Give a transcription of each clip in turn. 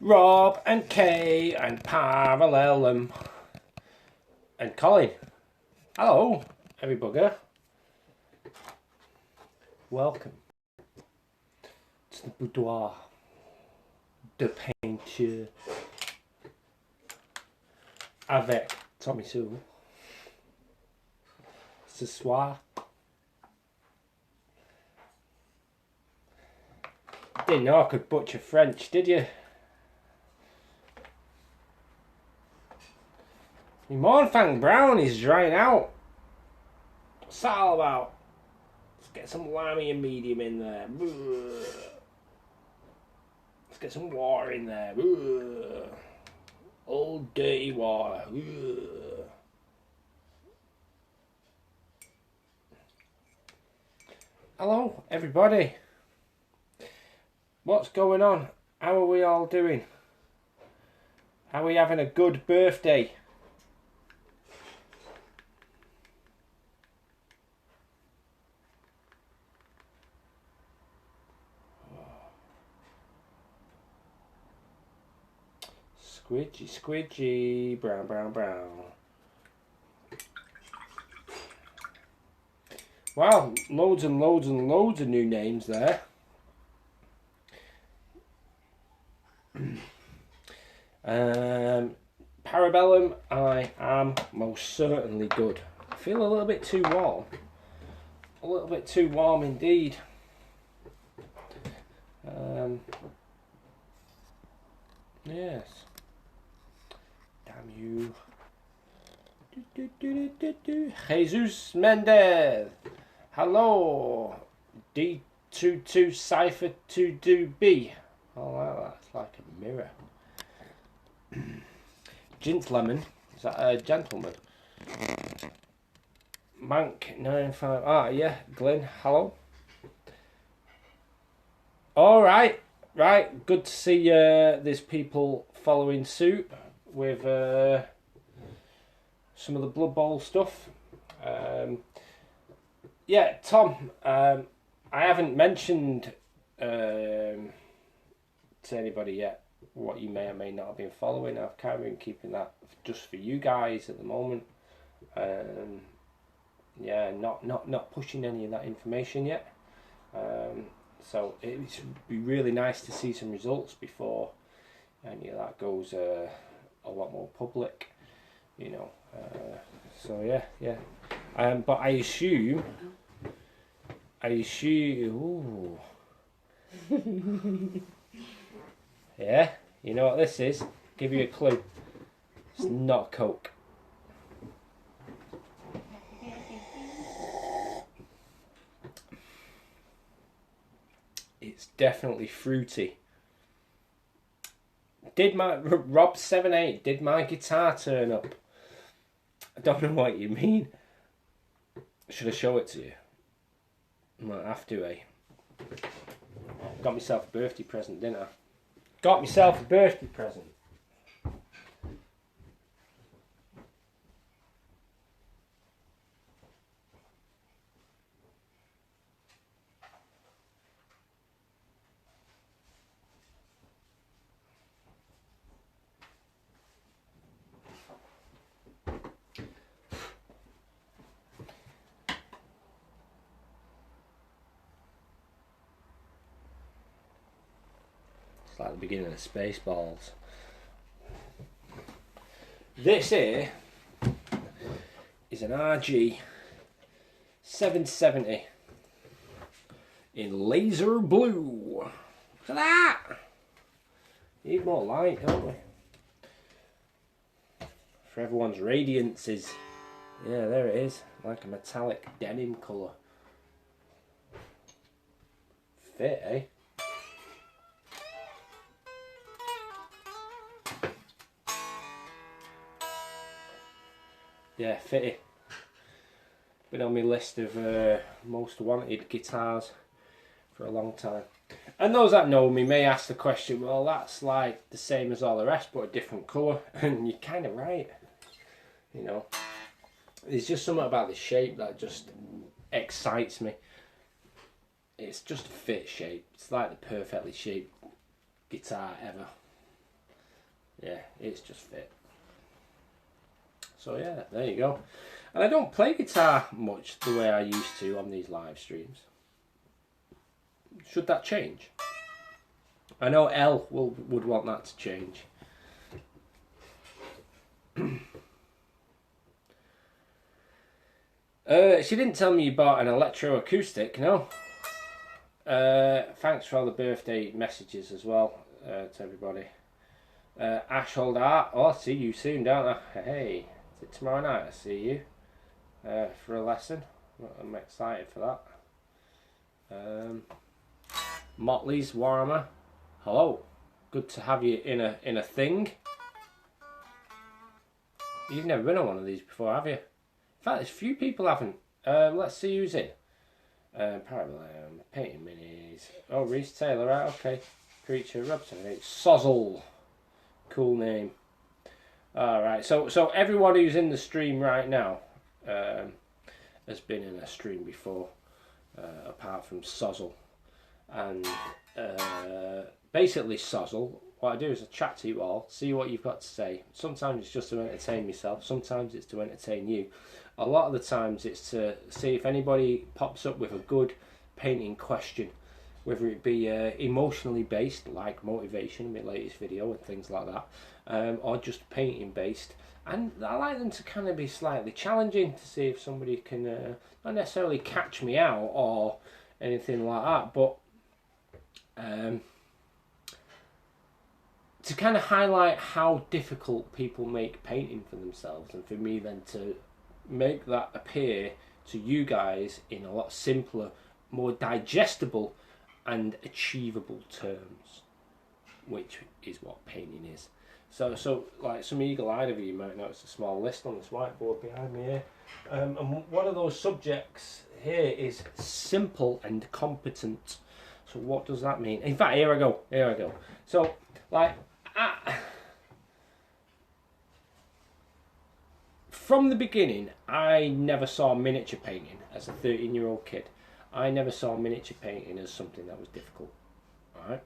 Rob and Kay and Parallelum and Colin. Hello, every bugger. Welcome to the boudoir de peinture avec Tommy Sue. Ce soir. Didn't know I could butcher French, did you? My Mornfang Brown is drying out. What's that all about? Let's get some limey and medium in there. Let's get some water in there. Old dirty water. Hello, everybody. What's going on? How are we all doing? Are we having a good birthday? Squidgy, squidgy, brown, brown, brown. Wow, loads and loads and loads of new names there. Parabellum, I am most certainly good. I feel a little bit too warm. A little bit too warm indeed. Yes. Damn you. Jesus Mendez. Hello. D22 Cypher 2B. Oh, that's like a mirror. Gint Lemon. Is that a gentleman? Mank 95. Ah, yeah. Glenn. Hello. All right. Right. Good to see there's people following suit with some of the Blood Bowl stuff. Yeah, Tom. I haven't mentioned to anybody yet what you may or may not have been following. I've kind of been keeping that just for you guys at the moment. Yeah, not pushing any of that information yet. So it would be really nice to see some results before any of that goes a lot more public, you know. So yeah. But I assume. Ooh. Yeah, you know what this is? Give you a clue. It's not Coke. It's definitely fruity. Did my Rob78, did my guitar turn up? I don't know what you mean. Should I show it to you? I might have to, eh? Got myself a birthday present, didn't I? Got myself a birthday present. It's like the beginning of Spaceballs. This here is an RG 770 in laser blue. Look at that! Need more light, don't we? For everyone's radiance is, yeah, there it is, like a metallic denim colour. Fit, eh? Yeah, fitty. Been on my list of most wanted guitars for a long time. And those that know me may ask the question, well, that's like the same as all the rest but a different colour. And you're kind of right. You know, there's just something about the shape that just excites me. It's just a fit shape. It's like the perfectly shaped guitar ever. Yeah, it's just fit. So yeah, there you go. And I don't play guitar much the way I used to on these live streams. Should that change? I know Elle would want that to change. She didn't tell me you bought an electroacoustic, no. Thanks for all the birthday messages as well to everybody. Ashhold Art, oh, see you soon, don't I? Hey, is it tomorrow night I see you for a lesson? I'm excited for that. Motley's Warhammer, hello. Good to have you in a thing. You've never been on one of these before, have you? In fact, there's a few people haven't. Let's see who's in. Parallel, Painting Minis. Oh, Reese Taylor, right, okay. Creature, Robson, Sozzle. Cool name. Alright, so everyone who's in the stream right now has been in a stream before, apart from Sozzle. And basically, Sozzle, what I do is I chat to you all, see what you've got to say. Sometimes it's just to entertain myself, sometimes it's to entertain you. A lot of the times it's to see if anybody pops up with a good painting question, whether it be emotionally based, like motivation in my latest video and things like that, or just painting based. And I like them to kind of be slightly challenging to see if somebody can not necessarily catch me out or anything like that, but to kind of highlight how difficult people make painting for themselves, and for me then to make that appear to you guys in a lot simpler, more digestible and achievable terms, which is what painting is. So like some eagle-eyed of you might notice a small list on this whiteboard behind me here, and one of those subjects here is simple and competent. So what does that mean? In fact, here I go. So like from the beginning, I never saw miniature painting as a 13-year-old kid. I never saw miniature painting as something that was difficult. Alright?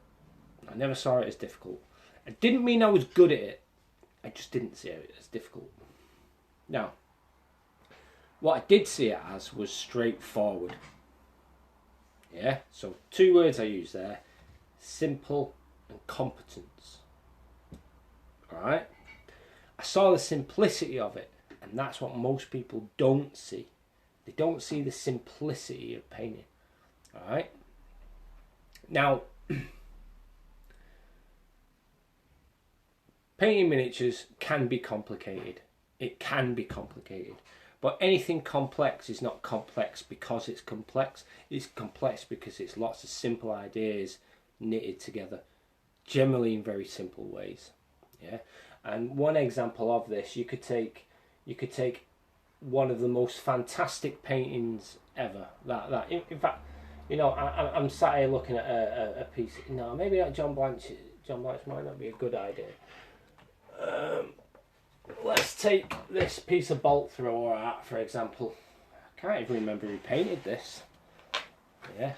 I never saw it as difficult. It didn't mean I was good at it. I just didn't see it as difficult. Now, what I did see it as was straightforward. Yeah? So, two words I use there. Simple and competence. Alright? I saw the simplicity of it. And that's what most people don't see. They don't see the simplicity of painting. Alright? Now, painting miniatures can be complicated. It can be complicated. But anything complex is not complex because it's complex. It's complex because it's lots of simple ideas knitted together. Generally in very simple ways. Yeah? And one example of this, you could take one of the most fantastic paintings ever. In fact, you know, I'm sat here looking at a piece. No, maybe that John Blanche might not be a good idea. Let's take this piece of bolt thrower art, for example. I can't even remember who painted this. Yeah,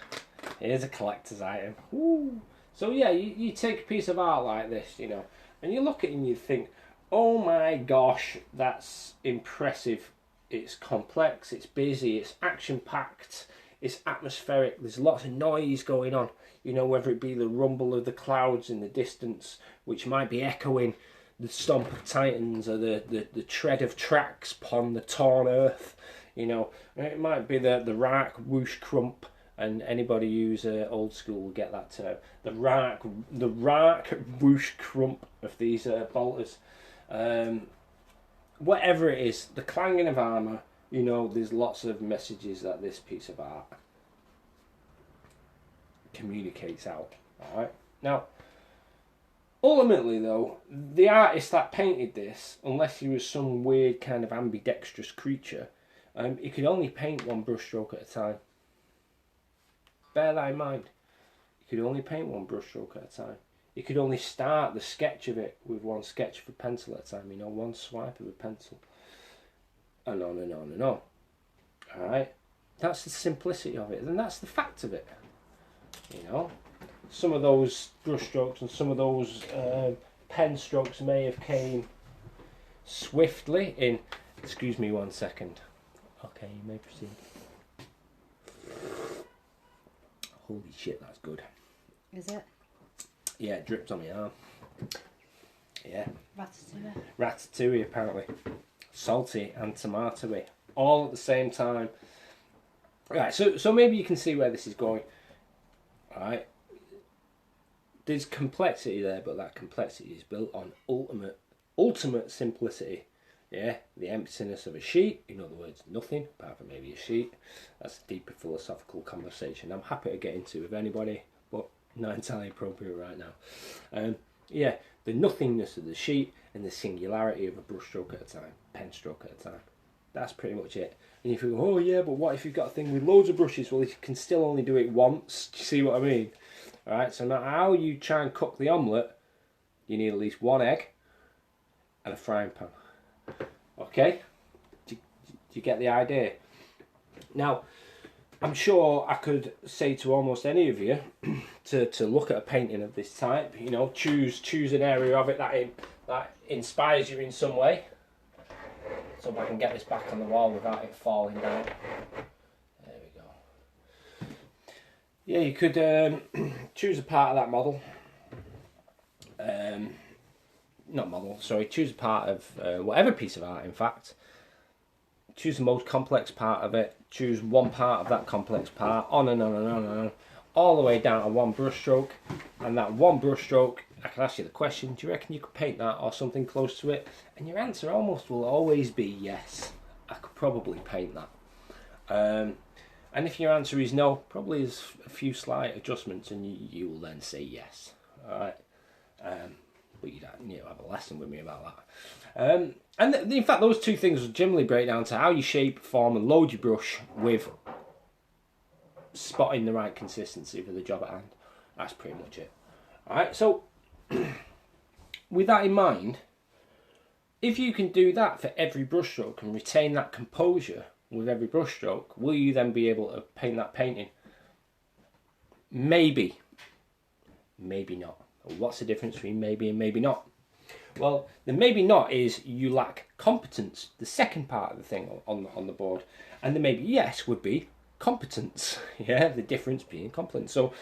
here's a collector's item. Woo. So yeah, you take a piece of art like this, you know, and you look at it and you think, oh my gosh, that's impressive. It's complex, it's busy, it's action-packed, it's atmospheric, there's lots of noise going on. You know, whether it be the rumble of the clouds in the distance, which might be echoing the stomp of titans, or the tread of tracks upon the torn earth. You know, it might be the rack whoosh crump, and anybody who's old school will get that term. The rack whoosh crump of these bolters. Whatever it is, the clanging of armour, you know, there's lots of messages that this piece of art communicates out. Alright? Now, ultimately though, the artist that painted this, unless he was some weird kind of ambidextrous creature, he could only paint one brushstroke at a time. Bear that in mind. He could only paint one brushstroke at a time. You could only start the sketch of it with one sketch of a pencil at a time, you know, one swipe of a pencil. And on and on and on. Alright? That's the simplicity of it, and that's the fact of it. You know? Some of those brushstrokes and some of those pen strokes may have came swiftly in. Excuse me 1 second. Okay, you may proceed. Holy shit, that's good. Is it? Yeah, it dripped on my arm. Yeah. Ratatouille. Ratatouille, apparently. Salty and tomatoey. All at the same time. Right, so maybe you can see where this is going. Alright. There's complexity there, but that complexity is built on ultimate simplicity. Yeah, the emptiness of a sheet, in other words, nothing, apart from maybe a sheet. That's a deeper philosophical conversation I'm happy to get into with anybody, but not entirely appropriate right now. Yeah, the nothingness of the sheet and the singularity of a brushstroke at a time, pen stroke at a time. That's pretty much it. And if you go, oh yeah, but what if you've got a thing with loads of brushes? Well, you can still only do it once. Do you see what I mean? Alright, so no matter how you try and cook the omelette, you need at least 1 egg and a frying pan. Okay? Do you get the idea? Now, I'm sure I could say to almost any of you to look at a painting of this type, you know, choose an area of it that inspires you in some way. So if I can get this back on the wall without it falling down. There we go. Yeah, you could choose a part of that model. Not model, sorry, choose a part of whatever piece of art, in fact. Choose the most complex part of it, choose one part of that complex part, on and on and on and on, all the way down to 1 brush stroke. And that 1 brush stroke, I can ask you the question, do you reckon you could paint that or something close to it? And your answer almost will always be yes, I could probably paint that. And if your answer is no, probably there's a few slight adjustments and you will then say yes. Alright. But you'd have a lesson with me about that. And in fact, those 2 things will generally break down to how you shape, form and load your brush with spotting the right consistency for the job at hand. That's pretty much it. Alright, so with that in mind, if you can do that for every brushstroke and retain that composure with every brushstroke, will you then be able to paint that painting? Maybe. Maybe not. What's the difference between maybe and maybe not? Well, the maybe not is you lack competence, the second part of the thing on the board. And the maybe yes would be competence. Yeah, the difference being competence. So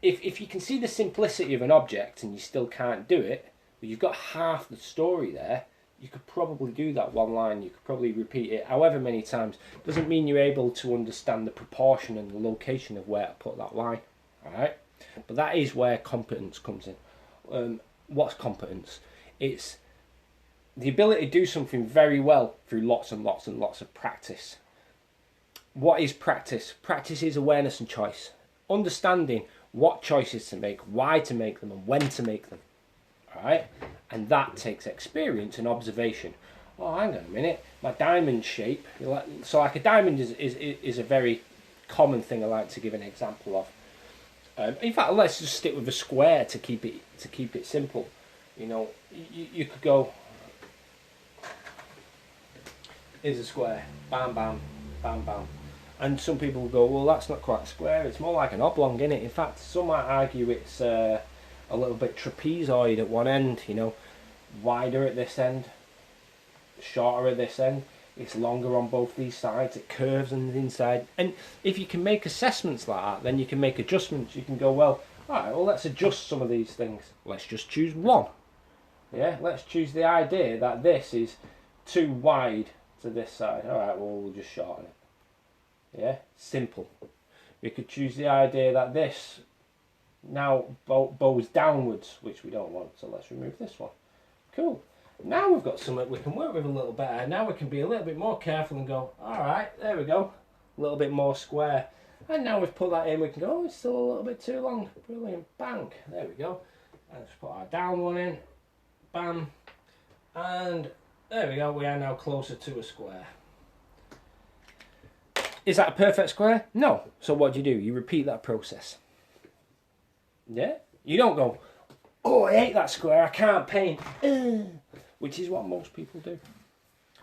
if you can see the simplicity of an object and you still can't do it, but you've got half the story there, you could probably do that 1 line. You could probably repeat it however many times. Doesn't mean you're able to understand the proportion and the location of where to put that line. Alright? But that is where competence comes in. What's competence? It's the ability to do something very well through lots and lots and lots of practice. What is practice? Practice is awareness and choice. Understanding what choices to make, why to make them, and when to make them. Alright? And that takes experience and observation. Oh, hang on a minute. My diamond shape. So like a diamond is a very common thing I like to give an example of. In fact, let's just stick with a square to keep it simple. You know, you could go, here's a square, bam, bam, bam, bam. And some people will go, well, that's not quite a square, it's more like an oblong, isn't it? In fact, some might argue it's a little bit trapezoid at one end, you know, wider at this end, shorter at this end. It's longer on both these sides, it curves on the inside. And if you can make assessments like that, then you can make adjustments. You can go, well, alright, well, let's adjust some of these things. Let's just choose one. Yeah, let's choose the idea that this is too wide to this side. Alright, well, we'll just shorten it. Yeah, simple. We could choose the idea that this now bows downwards, which we don't want, so let's remove this one. Cool. Now we've got something we can work with a little better. Now we can be a little bit more careful and go, alright, there we go. A little bit more square. And now we've put that in, we can go, oh, it's still a little bit too long. Brilliant, bang. There we go. And let's put our down one in. Bam. And there we go, we are now closer to a square. Is that a perfect square? No. So what do? You repeat that process. Yeah? You don't go, oh, I hate that square, I can't paint. Which is what most people do.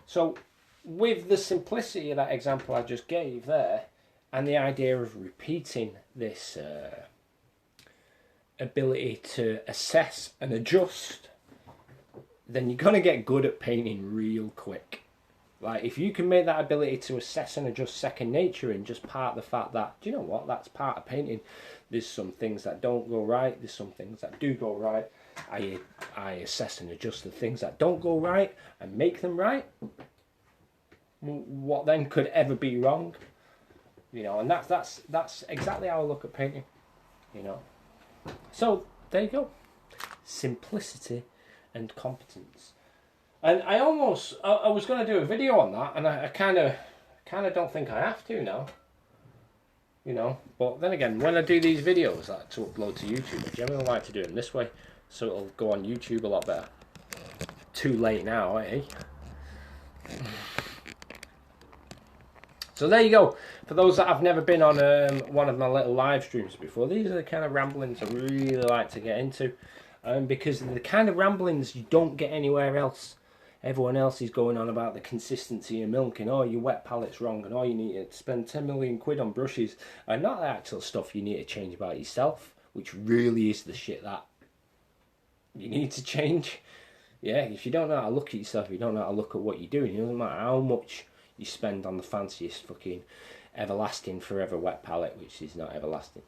So with the simplicity of that example I just gave there, and the idea of repeating this ability to assess and adjust then you're going to get good at painting real quick. Like, if you can make that ability to assess and adjust second nature and just part the fact that, do you know what, that's part of painting. There's some things that don't go right, there's some things that do go right. I assess and adjust the things that don't go right and make them right. What then could ever be wrong? You know, and that's exactly how I look at painting. You know. So there you go. Simplicity and competence. And I was going to do a video on that, and I kind of don't think I have to now. You know, but then again, when I do these videos like to upload to YouTube, I generally like to do them this way, so it'll go on YouTube a lot better. Too late now, eh? So there you go. For those that have never been on one of my little live streams before, these are the kind of ramblings I really like to get into, because they're the kind of ramblings you don't get anywhere else. Everyone else is going on about the consistency of milk and, oh, your wet palette's wrong and, oh, you need to spend 10 million quid on brushes, and not the actual stuff you need to change about yourself, which really is the shit that you need to change. Yeah, if you don't know how to look at yourself, you don't know how to look at what you're doing, it doesn't matter how much you spend on the fanciest fucking everlasting forever wet palette, which is not everlasting.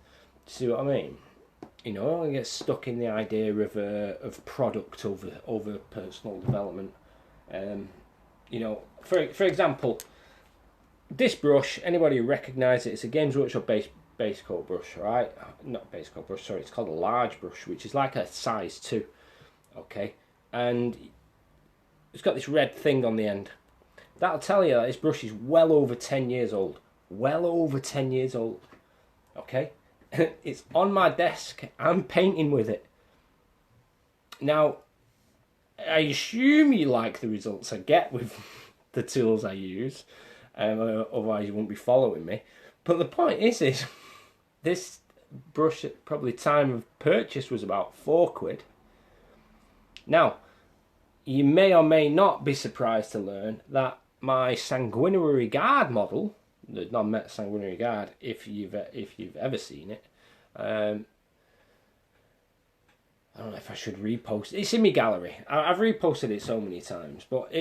See what I mean? You know, I get stuck in the idea of product over personal development. You know, for example, this brush, anybody who recognise it, it's a Games Workshop base coat brush, right? Not base coat brush, sorry, it's called a large brush, which is like a size 2, okay? And it's got this red thing on the end. That'll tell you that this brush is well over 10 years old. Well over 10 years old, okay? It's on my desk, I'm painting with it. Now, I assume you like the results I get with the tools I use, otherwise you won't be following me. But the point is this brush at probably time of purchase was about £4. Now, you may or may not be surprised to learn that my Sanguinary Guard model, the non-met Sanguinary Guard, if you've ever seen it, I don't know if I should repost it. It's in my gallery. I've reposted it so many times, but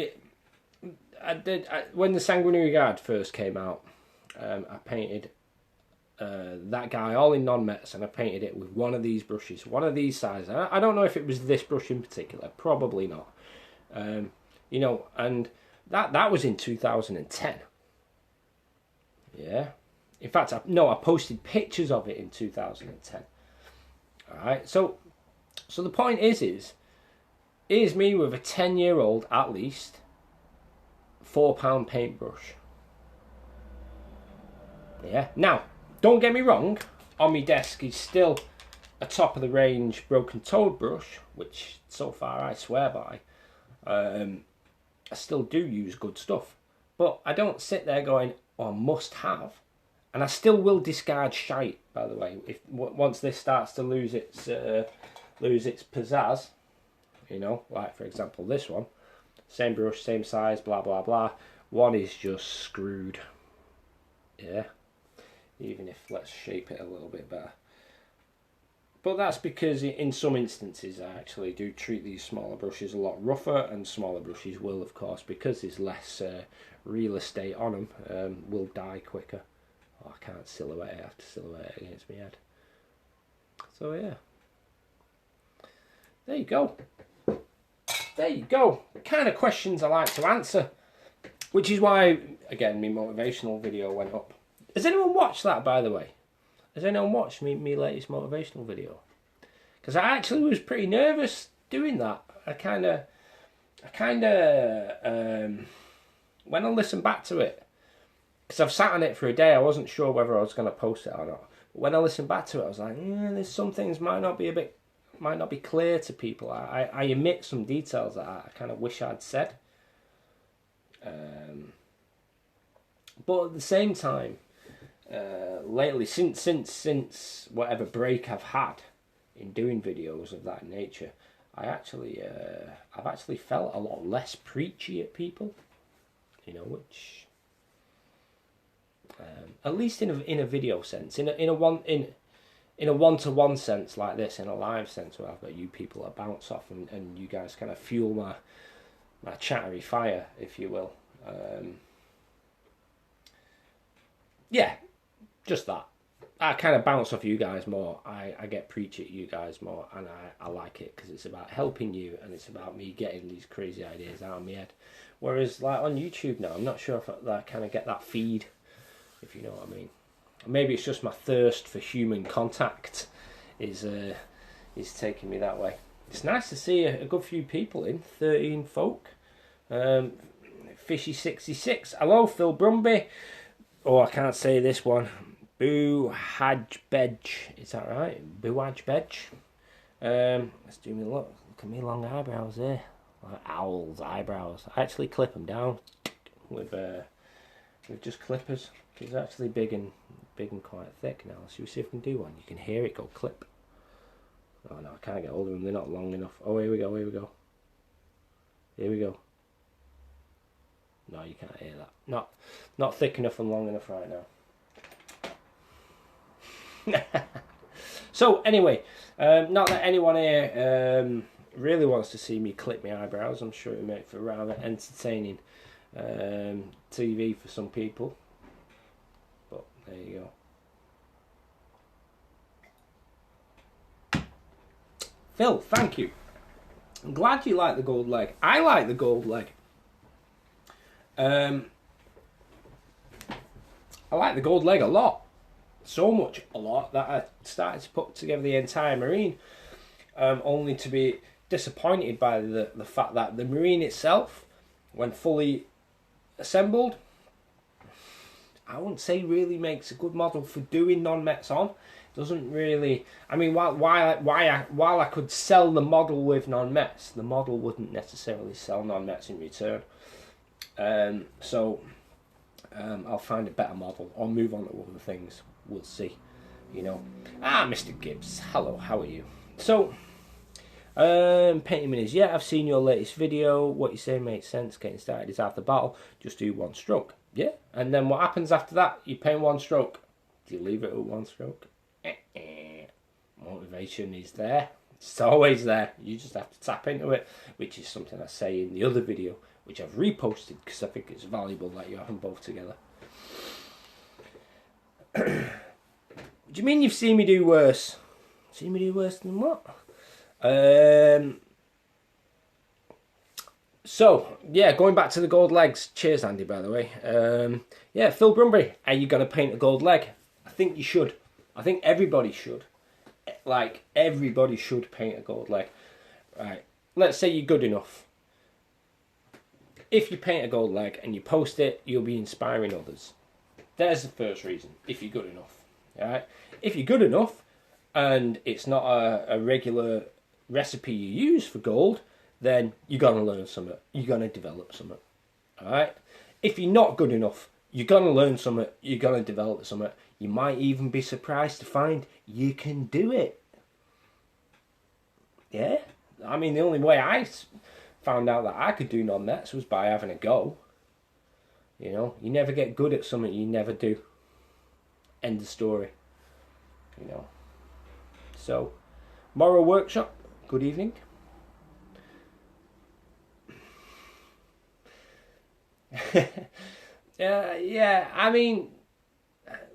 when the Sanguinary Guard first came out, I painted that guy all in non-mets, and I painted it with one of these brushes, one of these sizes. I don't know if it was this brush in particular, probably not. You know, and that was in 2010. Yeah. In fact, I posted pictures of it in 2010. All right. So the point is me with a 10-year-old at least £4 paintbrush. Yeah. Now, don't get me wrong. On my desk is still a top of the range broken toed brush, which so far I swear by. I still do use good stuff, but I don't sit there going, oh, must have. And I still will discard shite, by the way. If once this starts to lose its pizzazz, you know, like for example this one, same brush, same size, blah blah blah. One is just screwed. Yeah. Even if, let's shape it a little bit better. But that's because in some instances I actually do treat these smaller brushes a lot rougher, and smaller brushes will, of course, because there's less real estate on them, will die quicker. Oh, I can't silhouette it, I have to silhouette it against my head. So yeah. There you go. There you go. The kind of questions I like to answer. Which is why, again, my motivational video went up. Has anyone watched that, by the way? Has anyone watched me latest motivational video? Because I actually was pretty nervous doing that. I kind of, when I listened back to it, because I've sat on it for a day, I wasn't sure whether I was going to post it or not. But when I listened back to it, I was like, there's some things might not be clear to people. I omit some details that I kind of wish I'd said. But at the same time, lately, since whatever break I've had in doing videos of that nature, I've actually felt a lot less preachy at people, you know, which at least in a video sense, in in a one-to-one sense like this, in a live sense where I've got you people to bounce off and you guys kind of fuel my chattery fire, if you will. Yeah, just that. I kind of bounce off you guys more. I get preachy at you guys more, and I like it because it's about helping you and it's about me getting these crazy ideas out of my head. Whereas like on YouTube now, I'm not sure if I kind of get that feed, if you know what I mean. Maybe it's just my thirst for human contact is taking me that way. It's nice to see a good few people in, 13 folk. Fishy66, hello Phil Brumby. Oh, I can't say this one. Boo Haj Bedge, is that right? Boo Haj Bedge. Let's do me look at me long eyebrows there, like owl's eyebrows. I actually clip them down with just clippers. It's actually big and quite thick now. So we see if we can do one. You can hear it go clip. Oh no, I can't get hold of them. They're not long enough. Oh, here we go. Here we go. Here we go. No, you can't hear that. Not thick enough and long enough right now. So anyway, not that anyone here really wants to see me clip my eyebrows. I'm sure it would make for rather entertaining TV for some people. But there you go. Phil, thank you. I'm glad you like the gold leg. I like the gold leg. I like the gold leg a lot. So much, a lot, that I started to put together the entire Marine, only to be disappointed by the fact that the Marine itself, when fully assembled, I wouldn't say really makes a good model for doing non-mets on. Doesn't really, I mean, while I could sell the model with non-mets, the model wouldn't necessarily sell non-mets in return. So I'll find a better model or move on to other things. We'll see, you know. Mr. Gibbs, hello, how are you? So, painting minis, yeah, I've seen your latest video. What you say makes sense. Getting started is half the battle. Just do one stroke, yeah. And then what happens after that? You paint one stroke. Do you leave it at one stroke? Motivation is there. It's always there. You just have to tap into it, which is something I say in the other video, which I've reposted because I think it's valuable that you have them both together. Do you mean you've seen me do worse? Seen me do worse than what? So, yeah, going back to the gold legs. Cheers, Andy, by the way. Yeah, Phil Brumbury, are you going to paint a gold leg? I think you should. I think everybody should. Like, everybody should paint a gold leg. Right, let's say you're good enough. If you paint a gold leg and you post it, you'll be inspiring others. There's the first reason, if you're good enough. All right? If you're good enough and it's not a regular recipe you use for gold, then you're going to learn something. You're going to develop something. All right? If you're not good enough, you're going to learn something. You're going to develop something. You might even be surprised to find you can do it. Yeah? I mean, the only way I found out that I could do non-mets was by having a go. You know, you never get good at something you never do. End of story. You know. So, moral workshop. Good evening. Yeah, I mean,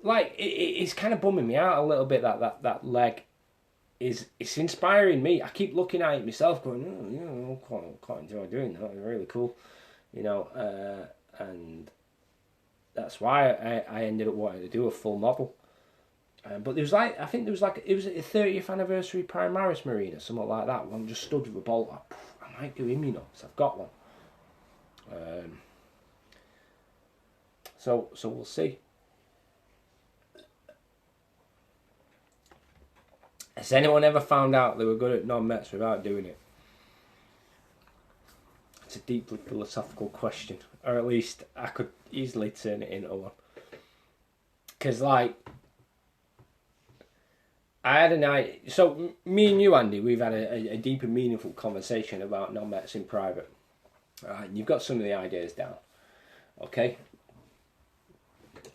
like, it's kind of bumming me out a little bit that leg it's inspiring me. I keep looking at it myself going, I quite enjoy doing that. It's really cool. You know, and that's why I ended up wanting to do a full model. But there was like, I think there was like, it was a 30th anniversary Primaris Marine or something like that. One just stood with a bolt. I might do him, you know, because I've got one. So we'll see. Has anyone ever found out they were good at non-mets without doing it? It's a deeply philosophical question, or at least I could easily turn it into one. Because, like, I had a night. So me and you, Andy, we've had a deep and meaningful conversation about non-mets in private. And you've got some of the ideas down, okay?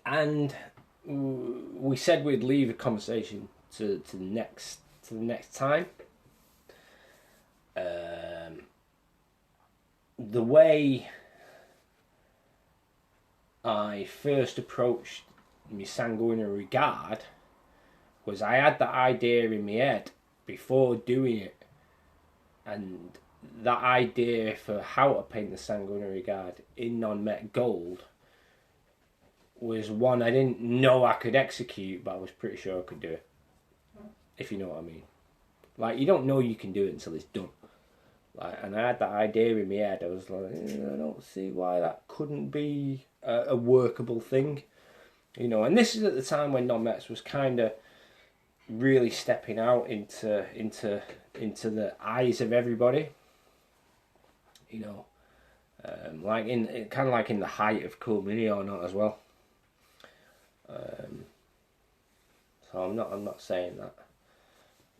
And we said we'd leave a conversation to the next time. The way I first approached my sanguinary regard was I had that idea in my head before doing it, and that idea for how to paint the sanguinary regard in non-met gold was one I didn't know I could execute, but I was pretty sure I could do it, if you know what I mean. Like, you don't know you can do it until it's done. Like, and I had that idea in my head. I was like, I don't see why that couldn't be a workable thing, you know. And this is at the time when non-mets was kind of really stepping out into the eyes of everybody, you know, like in kind of like in the height of Cool Mini or not as well. So I'm not saying that.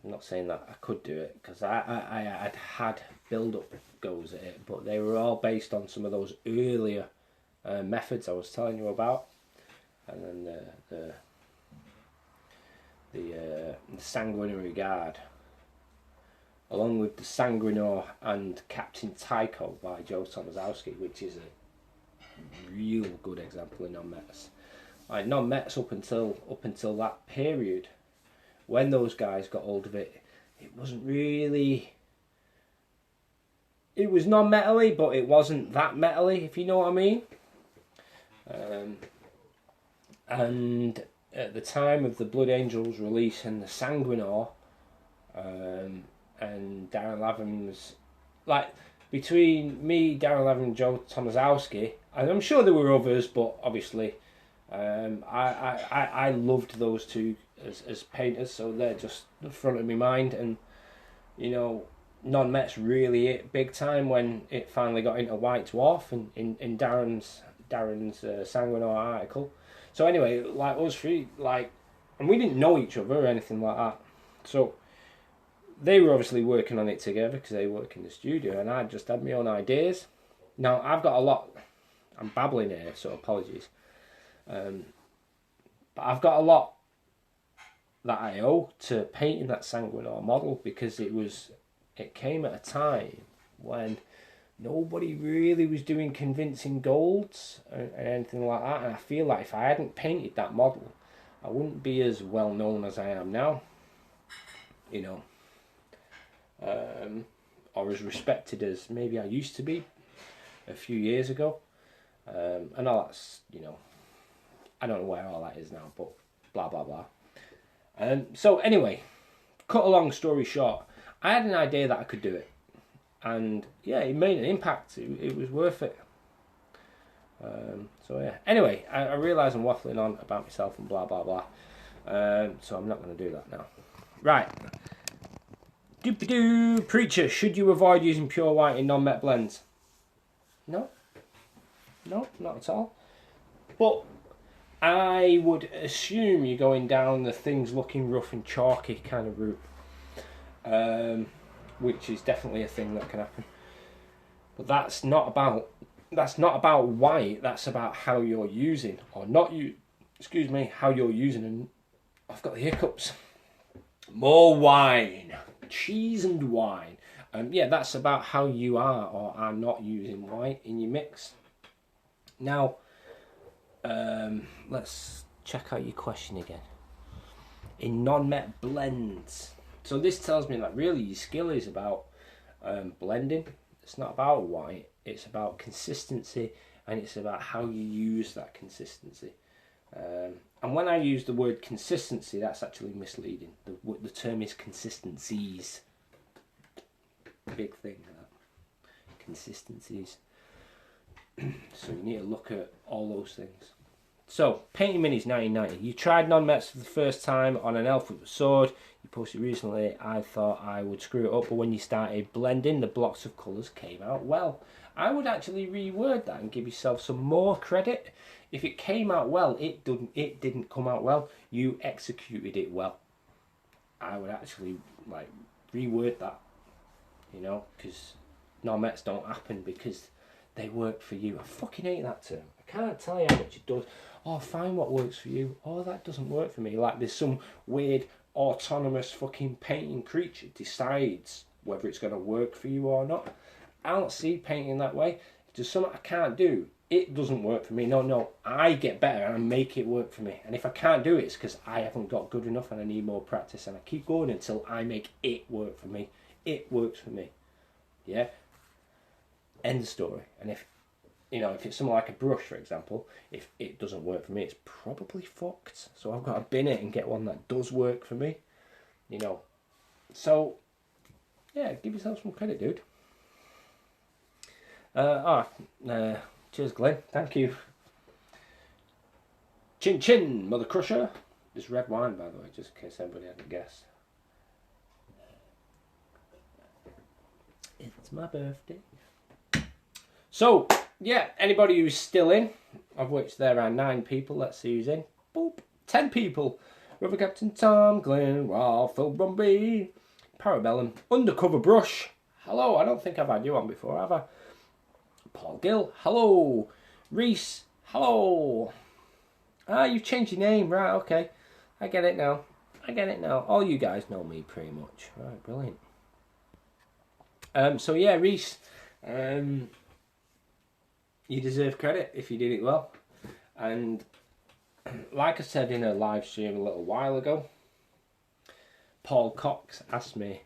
I'm not saying that I could do it, because I had build-up goes at it, but they were all based on some of those earlier methods I was telling you about, and then the sanguinary regard, along with the Sanguinor and Captain Tycho by Joe Tomaszowski, which is a real good example of non-mets. Like, non-mets up until that period, when those guys got hold of it, it wasn't really... It was non-metally, but it wasn't that metally, if you know what I mean. And at the time of the Blood Angels release and the Sanguinor, and Darren Lavham's... Like, between me, Darren Lavham and Joe Tomaszowski, and I'm sure there were others, but obviously... I loved those two as painters, so they're just the front of my mind. And you know, non-mets really hit big time when it finally got into White Dwarf and in Darren's Sanguinor article. So anyway, like us three, like, and we didn't know each other or anything like that, so they were obviously working on it together because they work in the studio, and I just had my own ideas. Now I've got a lot. I'm babbling here, so apologies. But I've got a lot that I owe to painting that Sanguinor model, because it came at a time when nobody really was doing convincing golds and anything like that, and I feel like if I hadn't painted that model, I wouldn't be as well known as I am now, you know, or as respected as maybe I used to be a few years ago, and all that's, you know, I don't know where all that is now, but blah, blah, blah. So anyway, cut a long story short, I had an idea that I could do it. And yeah, it made an impact. It was worth it. So yeah. Anyway, I realise I'm waffling on about myself and blah, blah, blah. So I'm not going to do that now. Right. Doop-a-doo. Preacher, should you avoid using pure white in non-met blends? No. No, not at all. But... I would assume you're going down the things looking rough and chalky kind of route, which is definitely a thing that can happen. But that's not about white. That's about how you're using, or not you. Excuse me, how you're using. And I've got the hiccups. More wine, cheese and wine. Yeah, that's about how you are or are not using white in your mix. Now. Let's check out your question again. In non-met blends. So this tells me that really your skill is about blending. It's not about white. It's about consistency, and it's about how you use that consistency. And when I use the word consistency, that's actually misleading. The term is consistencies. Big thing, that. Consistencies. So you need to look at all those things. So, Painting Minis 1990. You tried non-mets for the first time on an elf with a sword. You posted recently. I thought I would screw it up, but when you started blending, the blocks of colours came out well. I would actually reword that and give yourself some more credit. If it came out well, it didn't come out well. You executed it well. I would actually like reword that, you know, because non-mets don't happen because they work for you. I fucking hate that term. I can't tell you how much it does. Oh, find what works for you. Oh, that doesn't work for me. Like there's some weird autonomous fucking painting creature decides whether it's going to work for you or not. I don't see painting that way. If there's something I can't do, it doesn't work for me. No, I get better and I make it work for me. And if I can't do it, it's because I haven't got good enough and I need more practice. And I keep going until I make it work for me. It works for me. Yeah? End of story. And if it's something like a brush, for example, if it doesn't work for me, it's probably fucked. So I've got to bin it and get one that does work for me. So, yeah, give yourself some credit, dude. Cheers, Glenn. Thank you. Chin chin, Mother Crusher. This red wine, by the way, just in case anybody hadn't guessed. It's my birthday. So, yeah, anybody who's still in, of which there are 9 people, let's see who's in. Boop. 10 people. River Captain Tom, Glenn, Ralph, Phil Brumby, Parabellum, Undercover Brush. Hello, I don't think I've had you on before, have I? Paul Gill, hello. Reese, hello. You've changed your name, right, okay. I get it now. All you guys know me pretty much. Right, brilliant. So yeah, Reese, you deserve credit if you did it well. And like I said in a live stream a little while ago, Paul Cox asked me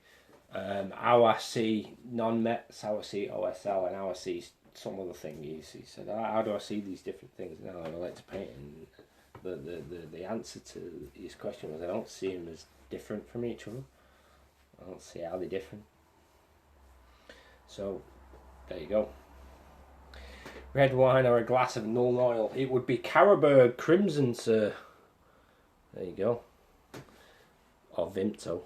how I see non-Mets, how I see OSL, and how I see some other thing. He said, how do I see these different things and how I relate to painting? The answer to his question was, I don't see them as different from each other. I don't see how they're different. So, there you go. Red wine or a glass of Null oil. It would be Carraburg Crimson, sir. There you go. Or Vimto.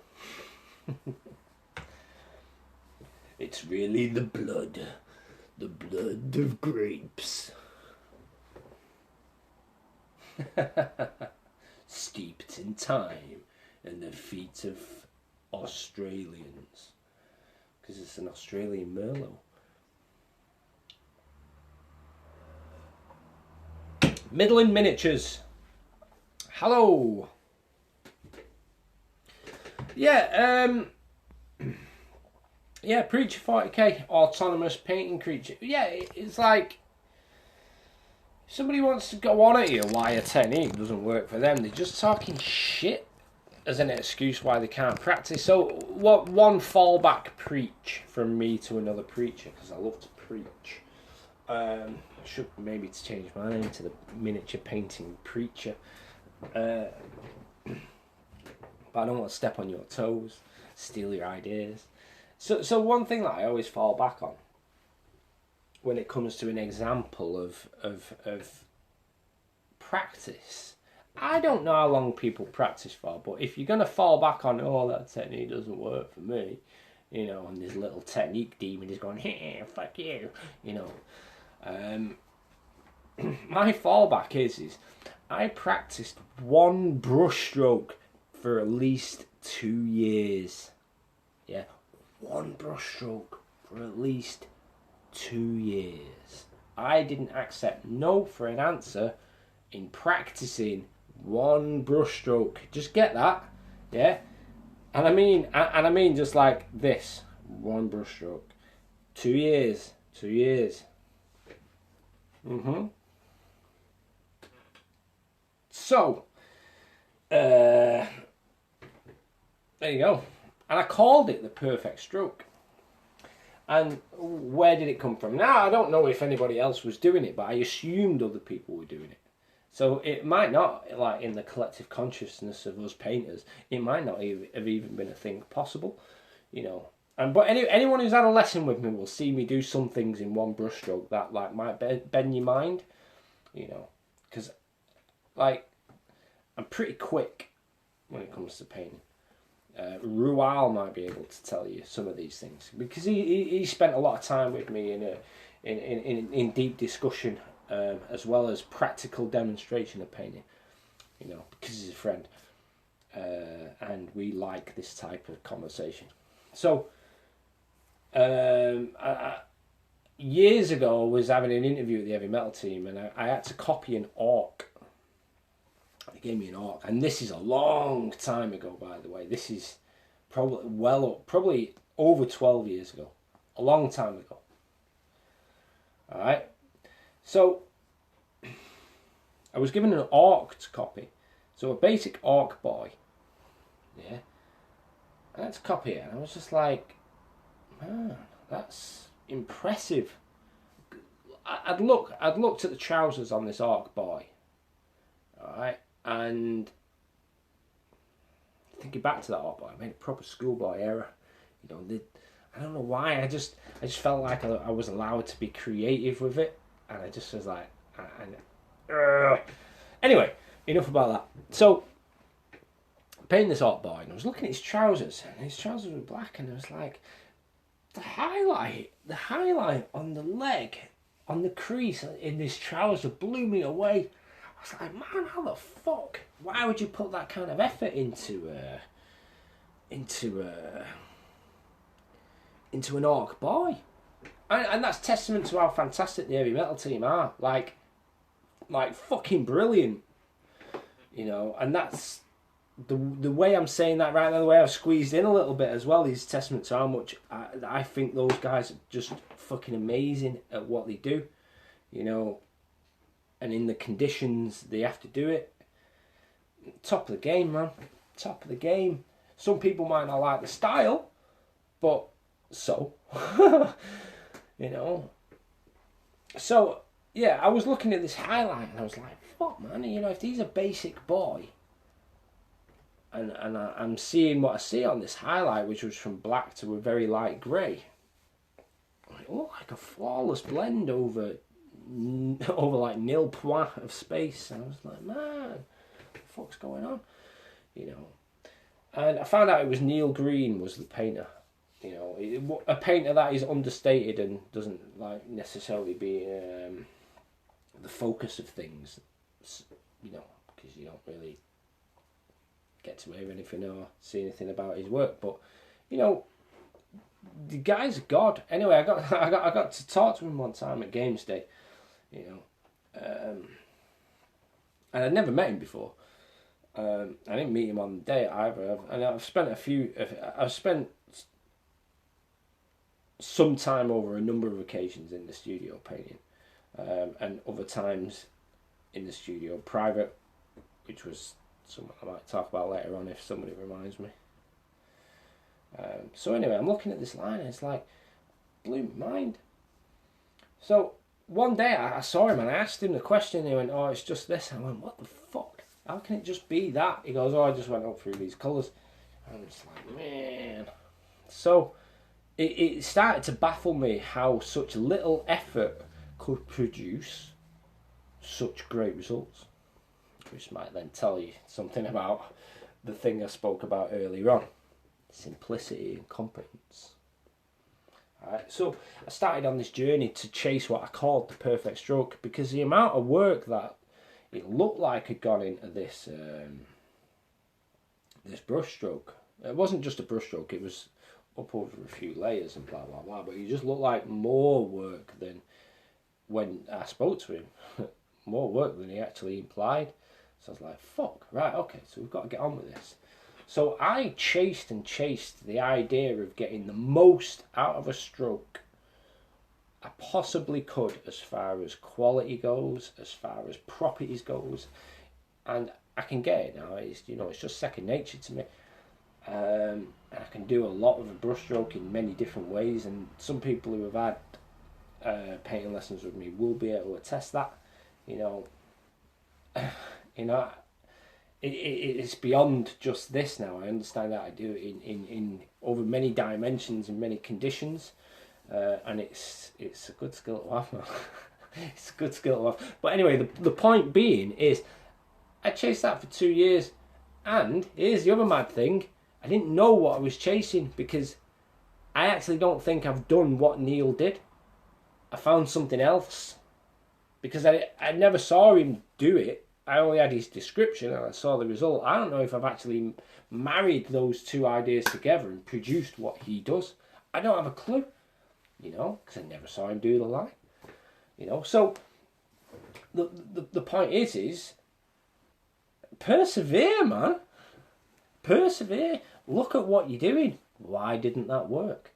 It's really the blood of grapes. Steeped in time and the feet of Australians. Because it's an Australian Merlot. Midland Miniatures. Hello. Yeah, Preacher 40k, autonomous painting creature. Yeah, it's like, if somebody wants to go on at you why a technique doesn't work for them, they're just talking shit as an excuse why they can't practice. So, what one fallback preach from me to another preacher, because I love to preach. I should maybe change my name to the miniature painting preacher. But I don't want to step on your toes, steal your ideas. So one thing that I always fall back on when it comes to an example of practice, I don't know how long people practice for, but if you're going to fall back on, oh, that technique doesn't work for me, and this little technique demon is going, hey, fuck you, my fallback is I practiced one brush stroke for at least 2 years. Yeah, one brush stroke for at least 2 years. I didn't accept no for an answer in practicing one brush stroke. Just get that, yeah? And I mean just like this, one brush stroke. 2 years. So, there you go. And I called it the perfect stroke. And where did it come from? Now, I don't know if anybody else was doing it, but I assumed other people were doing it. So it might not, like in the collective consciousness of us painters, it might not have even been a thing possible, But anyone who's had a lesson with me will see me do some things in one brush stroke that like might bend your mind, because like I'm pretty quick when it comes to painting. Rual might be able to tell you some of these things because he spent a lot of time with me in deep discussion, as well as practical demonstration of painting, because he's a friend, and we like this type of conversation. So years ago I was having an interview with the heavy metal team, and I had to copy an orc, He gave me an arc, and this is a long time ago, by the way. This is probably over 12 years ago, a long time ago. All right, so I was given an arced copy, so a basic arc boy, yeah. And that's a copy it, and I was just like, man, that's impressive. I'd looked at the trousers on this arc boy, all right, and thinking back to that arc boy, I made a proper schoolboy error. You know, I don't know why. I just felt like I was allowed to be creative with it, and I just was like, anyway, enough about that. So, painting this arc boy, and I was looking at his trousers, and his trousers were black, and I was like, the highlight on the leg, on the crease in this trouser blew me away. I was like, man, how the fuck? Why would you put that kind of effort into an arc boy? And that's testament to how fantastic the heavy metal team are. Like fucking brilliant. You know, and that's the way I'm saying that right now, the way I've squeezed in a little bit as well, is testament to how much I think those guys are just fucking amazing at what they do. You know, and in the conditions they have to do it. Top of the game, man. Top of the game. Some people might not like the style, but so, you know. So, yeah, I was looking at this highlight and I was like, fuck, man, you know, if he's a basic boy, and I'm seeing what I see on this highlight, which was from black to a very light grey, it looked like a flawless blend over like nil point of space. And I was like, man, what the fuck's going on? You know. And I found out it was Neil Green was the painter. You know, a painter that is understated and doesn't like necessarily be the focus of things. You know, because you don't really get to hear anything or see anything about his work. But you know, the guy's a god. Anyway, I got to talk to him one time at Games Day. You know, and I'd never met him before. I didn't meet him on the day either, and I've spent some time over a number of occasions in the studio painting, and other times in the studio private, which was something I might talk about later on if somebody reminds me. So anyway, I'm looking at this line and it's like, blew my mind. So one day I saw him and I asked him the question and he went, oh, it's just this. I went, what the fuck? How can it just be that? He goes, oh, I just went up through these colours. And I'm just like, man. So it started to baffle me how such little effort could produce such great results. Which might then tell you something about the thing I spoke about earlier on. Simplicity and competence. Alright, so I started on this journey to chase what I called the perfect stroke, because the amount of work that it looked like had gone into this this brush stroke. It wasn't just a brush stroke, it was up over a few layers and blah blah blah, but it just looked like more work than when I spoke to him. More work than he actually implied. So I was like, fuck, right, okay, so we've got to get on with this. So I chased the idea of getting the most out of a stroke I possibly could, as far as quality goes, as far as properties goes, and I can get it now. It's, you know, it's just second nature to me. I can do a lot of a brushstroke in many different ways, and some people who have had painting lessons with me will be able to attest that. You know, it's beyond just this now. I understand that I do it in over many dimensions and many conditions, and it's a good skill to have now. It's a good skill to have. But anyway, the point being is, I chased that for 2 years, and here's the other mad thing: I didn't know what I was chasing, because I actually don't think I've done what Neil did. I found something else, because I never saw him do it. I only had his description and I saw the result. I don't know if I've actually married those two ideas together and produced what he does. I don't have a clue, you know, because I never saw him do the line, you know. So the point is persevere, man. Persevere. Look at what you're doing. Why didn't that work?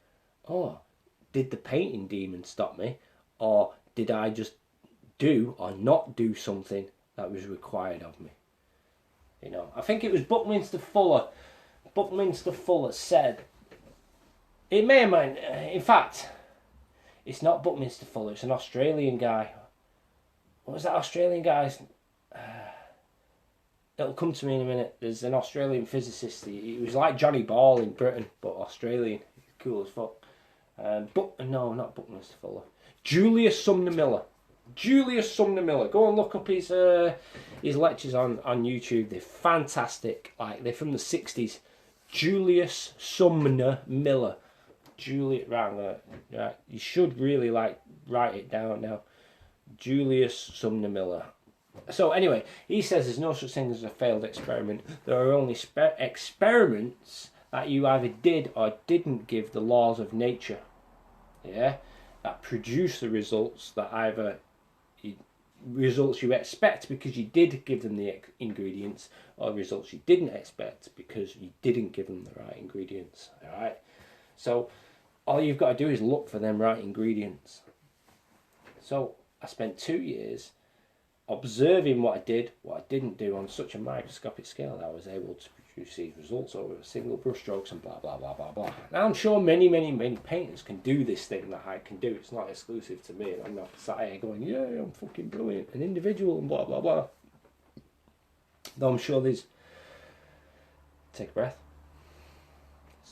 Oh, did the painting demon stop me? Or did I just do or not do something that was required of me? You know, I think it was Buckminster Fuller. Buckminster Fuller said, it may have been, in fact, it's not Buckminster Fuller, it's an Australian guy. What was that Australian guy's? It'll come to me in a minute. There's an Australian physicist. He was like Johnny Ball in Britain, but Australian. Cool as fuck. No, not Buckminster Fuller. Julius Sumner Miller. Julius Sumner Miller. Go and look up his lectures on YouTube. They're fantastic. Like, they're from the 60s. Julius Sumner Miller. Right. You should really write it down now. Julius Sumner Miller. So anyway, he says there's no such thing as a failed experiment. There are only experiments that you either did or didn't give the laws of nature. Yeah, that produce the results that results you expect because you did give them the ingredients, or results you didn't expect because you didn't give them the right ingredients. All right. So all you've got to do is look for them right ingredients. So I spent 2 years observing what I did, what I didn't do on such a microscopic scale that I was able to produce these results over single brush strokes and blah, blah, blah, blah, blah. Now I'm sure many painters can do this thing that I can do. It's not exclusive to me. I'm not sat here going, yeah, I'm fucking brilliant, an individual and blah, blah, blah. Though I'm sure there's... Take a breath.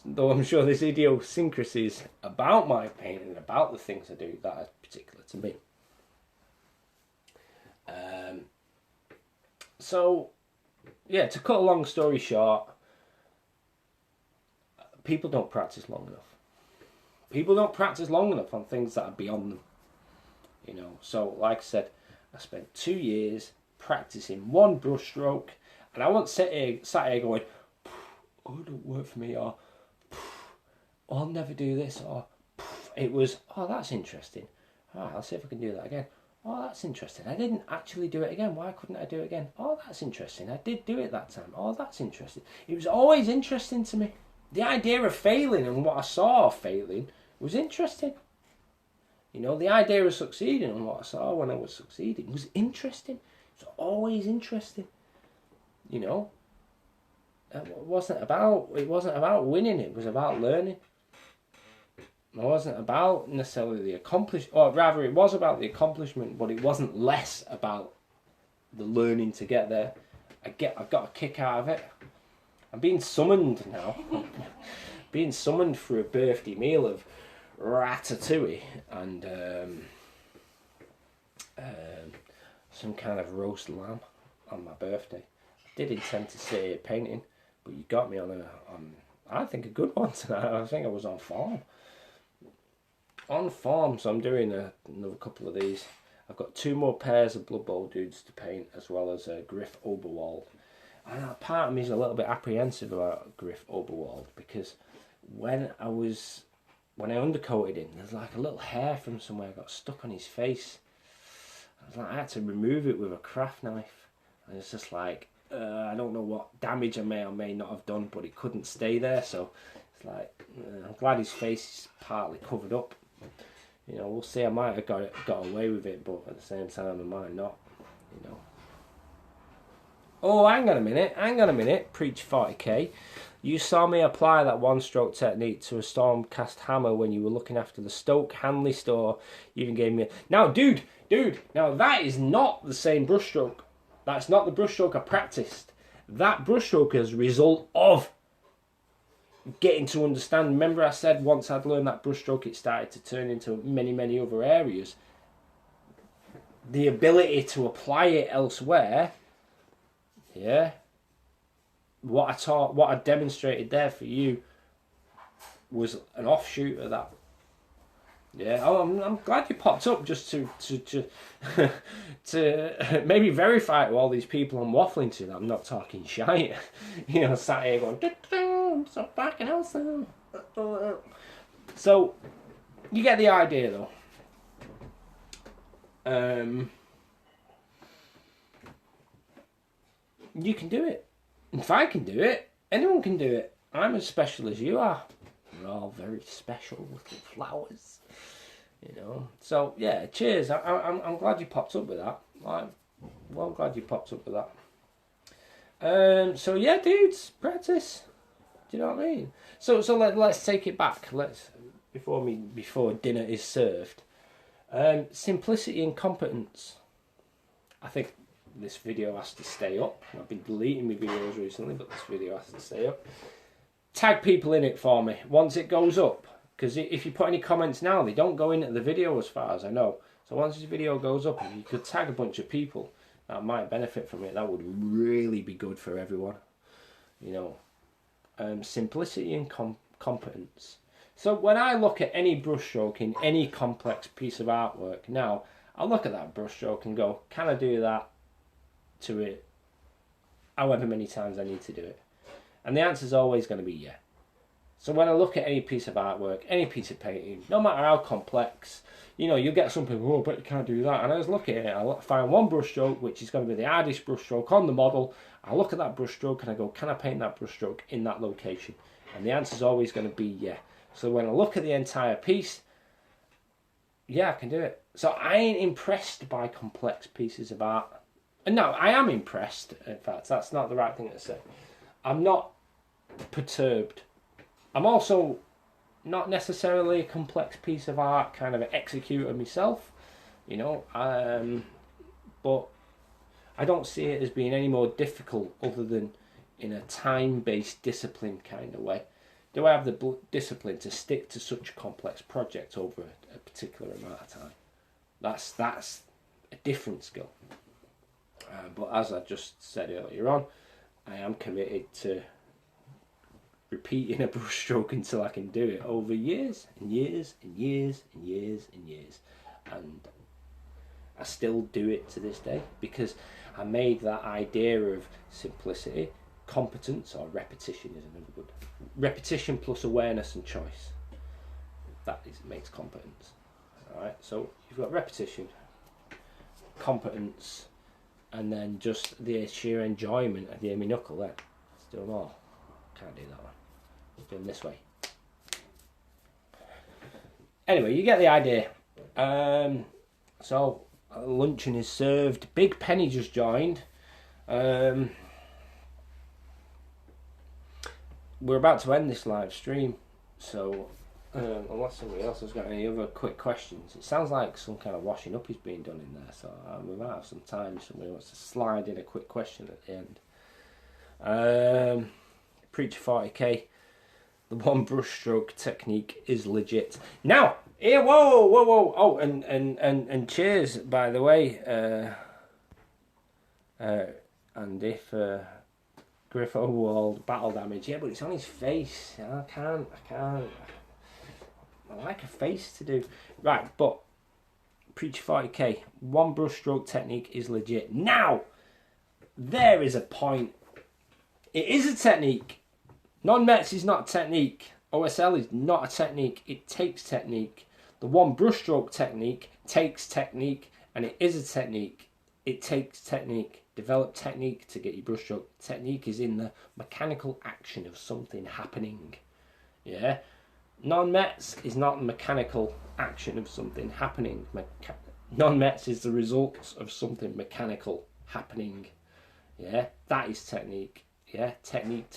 Though I'm sure there's idiosyncrasies about my painting and about the things I do that are particular to me. So, yeah, to cut a long story short, people don't practice long enough. People don't practice long enough on things that are beyond them. You know, so like I said, I spent 2 years practicing one brush stroke, and I wasn't sat here going, oh, it don't work for me, or oh, I'll never do this, or it was, oh, that's interesting. Alright, I'll see if I can do that again. Oh, that's interesting. I didn't actually do it again. Why couldn't I do it again? Oh, that's interesting. I did do it that time. Oh, that's interesting. It was always interesting to me. The idea of failing and what I saw failing was interesting. You know, the idea of succeeding and what I saw when I was succeeding was interesting. It was always interesting. You know, it wasn't about winning. It was about learning. It wasn't about necessarily the accomplishment, or rather it was about the accomplishment, but it wasn't less about the learning to get there. I got a kick out of it. I'm being summoned now. Being summoned for a birthday meal of ratatouille and some kind of roast lamb on my birthday. I did intend to say painting, but you got me on I think a good one tonight. I think I was on form. So I'm doing another couple of these. I've got 2 more pairs of Blood Bowl dudes to paint, as well as Griff Oberwald. And part of me is a little bit apprehensive about Griff Oberwald, because when I undercoated him, there's like a little hair from somewhere got stuck on his face. I had to remove it with a craft knife, and it's just like, I don't know what damage I may or may not have done, but it couldn't stay there. So it's like, I'm glad his face is partly covered up. You know, we'll see. I might have got away with it, but at the same time, I might not. You know. Oh, hang on a minute. Preach 40k. You saw me apply that one-stroke technique to a Stormcast hammer when you were looking after the Stoke Hanley store. You even gave me now, dude. Now that is not the same brushstroke. That's not the brushstroke I practiced. That brushstroke is a result of getting to understand. Remember I said once I'd learned that brushstroke, it started to turn into many other areas. The ability to apply it elsewhere, yeah. What I demonstrated there for you was an offshoot of that. Yeah, I'm glad you popped up just to to maybe verify to all these people I'm waffling to that I'm not talking shite. You know, sat here going, so fucking awesome. So you get the idea though. you can do it. If I can do it, anyone can do it. I'm as special as you are. We're all very special little flowers, you know. So yeah, cheers. I'm glad you popped up with that. I'm well glad you popped up with that. So yeah, dudes, practice. Do you know what I mean? So let's take it back. Before dinner is served. Simplicity and competence. I think this video has to stay up. I've been deleting my videos recently, but this video has to stay up. Tag people in it for me once it goes up, because if you put any comments now, they don't go into the video as far as I know. So once this video goes up, if you could tag a bunch of people that might benefit from it, that would really be good for everyone. You know, simplicity and competence. So when I look at any brushstroke in any complex piece of artwork now, I look at that brushstroke and go, can I do that to it however many times I need to do it? And the answer is always going to be yeah. So when I look at any piece of artwork, any piece of painting, no matter how complex, you know, you'll get some people, oh, but you can't do that. And I was looking at it, I'll find one brushstroke, which is going to be the hardest brushstroke on the model. I look at that brushstroke and I go, can I paint that brushstroke in that location? And the answer is always going to be yeah. So when I look at the entire piece, yeah, I can do it. So I ain't impressed by complex pieces of art. And no, I am impressed. In fact, that's not the right thing to say. I'm not perturbed. I'm also not necessarily a complex piece of art kind of executor myself, you know, but I don't see it as being any more difficult other than in a time-based discipline kind of way. Do I have the discipline to stick to such a complex project over a particular amount of time? That's a different skill. But as I just said earlier on, I am committed to repeating a brushstroke until I can do it over years and years and years and years and years. And I still do it to this day because I made that idea of simplicity, competence, or repetition is another good. Repetition plus awareness and choice. Makes competence. Alright, so you've got repetition, competence, and then just the sheer enjoyment of the Amy knuckle there. Let's do them all. Can't do that one. Let's do them this way. Anyway, you get the idea. So luncheon is served. Big Penny just joined. We're about to end this live stream, so unless somebody else has got any other quick questions, it sounds like some kind of washing up is being done in there, so we might have some time if somebody wants to slide in a quick question at the end. Preacher 40k, the one brush stroke technique is legit. Now, here, whoa, oh, and cheers, by the way, and if Griffo Wall battle damage, yeah, but it's on his face. I can't. I like a face to do. Right, but Preacher 40k, one brush stroke technique is legit. Now, there is a point. It is a technique. Non-Mets is not a technique. OSL is not a technique. It takes technique. The one brush stroke technique takes technique, and it is a technique. It takes technique. Develop technique to get your brushstroke. Technique is in the mechanical action of something happening. Yeah? Non-Mets is not the mechanical action of something happening. Non-Mets is the results of something mechanical happening. Yeah? That is technique. Yeah? Technique.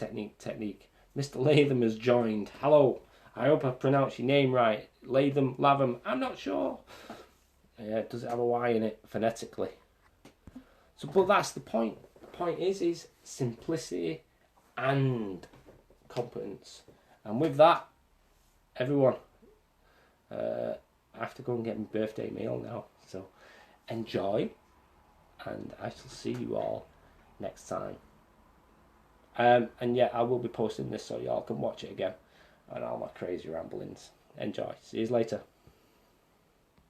Mr. Latham has joined. Hello. I hope I pronounced your name right. Latham, I'm not sure. Yeah, does it have a Y in it phonetically? So, but that's the point. The point is simplicity and competence. And with that, everyone, I have to go and get my birthday meal now. So, enjoy, and I shall see you all next time. And yeah, I will be posting this so y'all can watch it again and all my crazy ramblings. Enjoy. See you later.